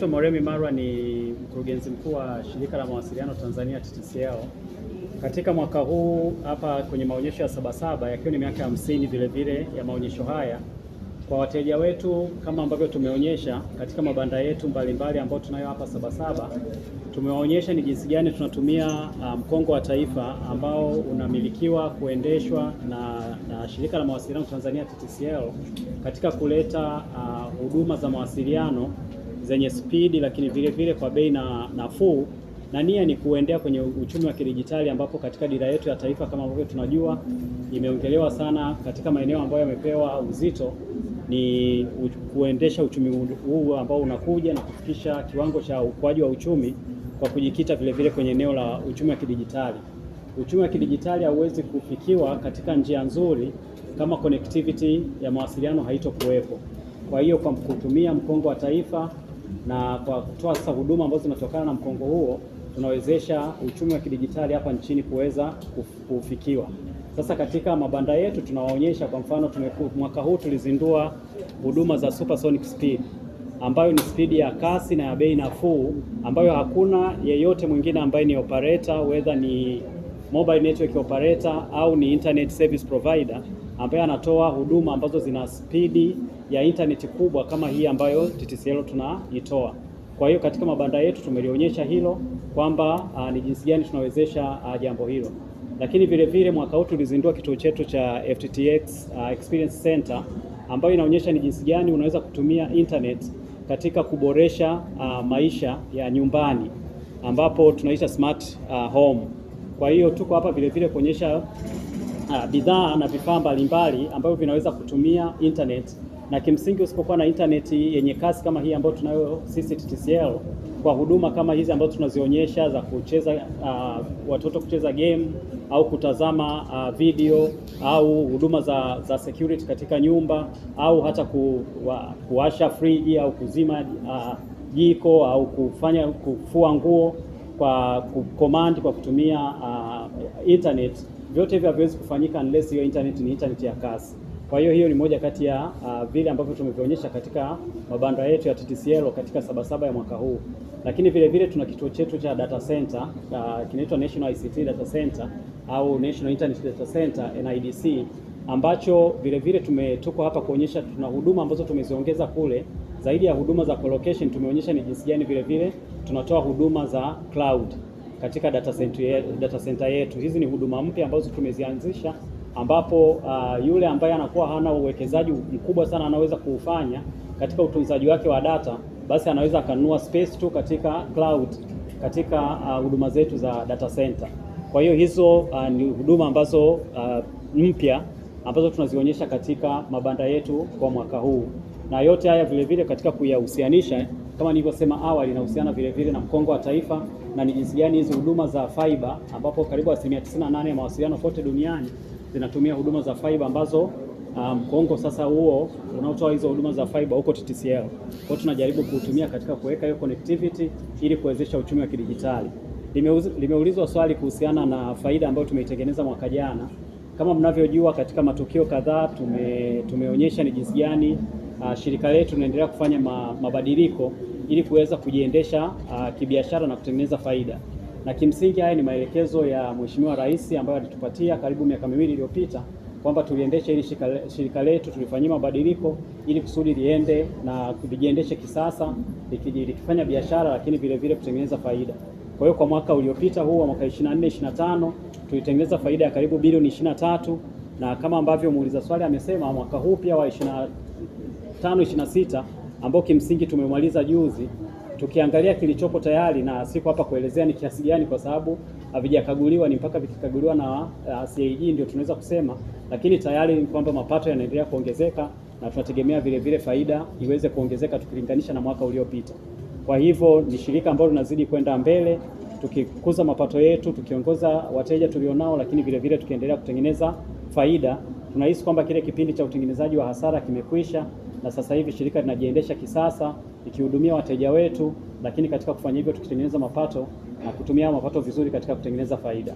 Moremi Marwa ni mkurugenzi mkuu wa Shirika la Mawasiliano Tanzania TTCL. Katika mwaka huu hapa kwenye maonyesho ya Sabasaba yakiwa ni miaka 50 vile vile ya maonyesho haya, kwa wateja wetu kama ambavyo tumeonyesha katika mabanda yetu mbalimbali ambayo tunayo hapa Sabasaba, tumewaonyesha ni jinsi gani tunatumia mkongo wa taifa ambao unamilikiwa kuendeshwa na Shirika la Mawasiliano Tanzania TTCL katika kuleta huduma za mawasiliano zenye spidi lakini vile vile kwa bei nafuu, na nia ni kuendea kwenye uchumi wa kidijitali, ambapo katika dira yetu ya taifa kama ambavyo tunajua imeongelewa sana katika maeneo ambayo yamepewa uzito ni kuendesha uchumi huu ambao unakuja na kufikisha kiwango cha ukuaji wa uchumi kwa kujikita vile vile kwenye eneo la uchumi wa kidijitali. Uchumi wa kidijitali hauwezi kufikiwa katika njia nzuri kama connectivity ya mawasiliano haitokuwepo. Kwa hiyo kwa kutumia mkongo wa taifa na kwa kutoa sasa huduma ambazo zinatokana na mkongo huo, tunawezesha uchumi wa kidijitali hapa nchini kuweza kufikiwa. Sasa katika mabanda yetu tunawaonyesha, kwa mfano mwaka huu tulizindua huduma za supersonic speed, ambayo ni spidi ya kasi na ya bei nafuu, ambayo hakuna yeyote mwingine ambaye ni operator, whether ni mobile network operator au ni internet service provider, ambaye anatoa huduma ambazo zina spidi ya internet kubwa kama hii ambayo TTCL tunaitoa. Kwa hiyo katika mabanda yetu tumelionyesha hilo kwamba ni jinsi gani tunawezesha jambo hilo. Lakini vile vile mwaka huu tulizindua kituo chetu cha FTTX Experience Center, ambayo inaonyesha ni jinsi gani unaweza kutumia internet katika kuboresha maisha ya nyumbani, ambapo tunaita smart home. Kwa hiyo tuko hapa vile vile kuonyesha bidhaa na vifaa mbalimbali ambavyo vinaweza kutumia internet, na kimsingi usipokuwa na internet yenye kasi kama hii ambayo tunayo sisi TTCL, kwa huduma kama hizi ambazo tunazionyesha za kucheza watoto kucheza game au kutazama video au huduma za security katika nyumba au hata kuwasha friji au kuzima jiko au kufua nguo kwa command kwa kutumia internet, vyote hivyo haviwezi kufanyika unless hiyo internet ni internet ya kasi. Kwa hiyo ni moja kati ya vile ambavyo tumevionyesha katika mabanda yetu ya TTCL katika Sabasaba ya mwaka huu. Lakini vile vile tuna kituo chetu cha data center kinaitwa National ICT Data Center au National Internet Data Center NIDC, ambacho vile vile tuko hapa kuonyesha tuna huduma ambazo tumeziongeza kule. Zaidi ya huduma za colocation, tumeonyesha ni jinsi gani vile vile tunatoa huduma za cloud katika data center yetu. Hizi ni huduma mpya ambazo tumezianzisha, ambapo yule ambaye anakuwa hana uwekezaji mkubwa sana anaweza kuufanya katika utunzaji wake wa data, basi anaweza akanunua space tu katika cloud katika huduma zetu za data center. Kwa hiyo hizo ni huduma ambazo mpya ambazo tunazionyesha katika mabanda yetu kwa mwaka huu, na yote haya vile vile katika kuyahusianisha kama nilivyosema awali, inahusiana vile vile na mkongo wa taifa na ni jinsi gani hizi huduma za fiber, ambapo karibu 98% ya mawasiliano kote duniani zinatumia huduma za fiber, ambazo mkongo sasa huo unaotoa hizo huduma za fiber huko TTCL. Kwa hiyo tunajaribu kutumia katika kuweka hiyo connectivity ili kuwezesha uchumi wa kidijitali. Limeulizwa swali kuhusiana na faida ambayo tumeitengeneza mwaka jana. Kama mnavyojua, katika matukio kadhaa tumeonyesha ni jinsi gani shirika letu linaendelea kufanya mabadiliko ili kuweza kujiendesha kibiashara na kutengeneza faida. Na kimsingi haya ni maelekezo ya Mheshimiwa Rais ambayo alitupatia karibu miaka 2 iliyopita kwamba tuliendeshe ili shirika letu tulifanyia mabadiliko ili kusudi liende na kujiendeshe kisasa likifanya biashara lakini vile vile kutengeneza faida. Kwa hiyo kwa mwaka uliopita huu wa mwaka 24-25 tulitengeneza faida ya karibu bilioni 23, na kama ambavyo muuliza swali amesema, mwaka huu pia wa 25-26 ambao kimsingi tumemaliza juzi, tukiangalia kilichopo tayari, na siko hapa kuelezea ni kiasi gani kwa sababu havijakaguliwa, ni mpaka vikikaguliwa na CAG ndio tunaweza kusema, lakini tayari ni kwamba mapato yanaendelea kuongezeka na tunategemea vile vile faida iweze kuongezeka tukilinganisha na mwaka uliopita. Kwa hivyo ni shirika ambalo linazidi kwenda mbele, tukikuza mapato yetu, tukiongoza wateja tulionao, lakini vile vile tukiendelea kutengeneza faida. Tunahisi kwamba kile kipindi cha utengenezaji wa hasara kimekwisha, na sasa hivi shirika linajiendesha kisasa ikihudumia wateja wetu, lakini katika kufanya hivyo tukitengeneza mapato na kutumia mapato vizuri katika kutengeneza faida.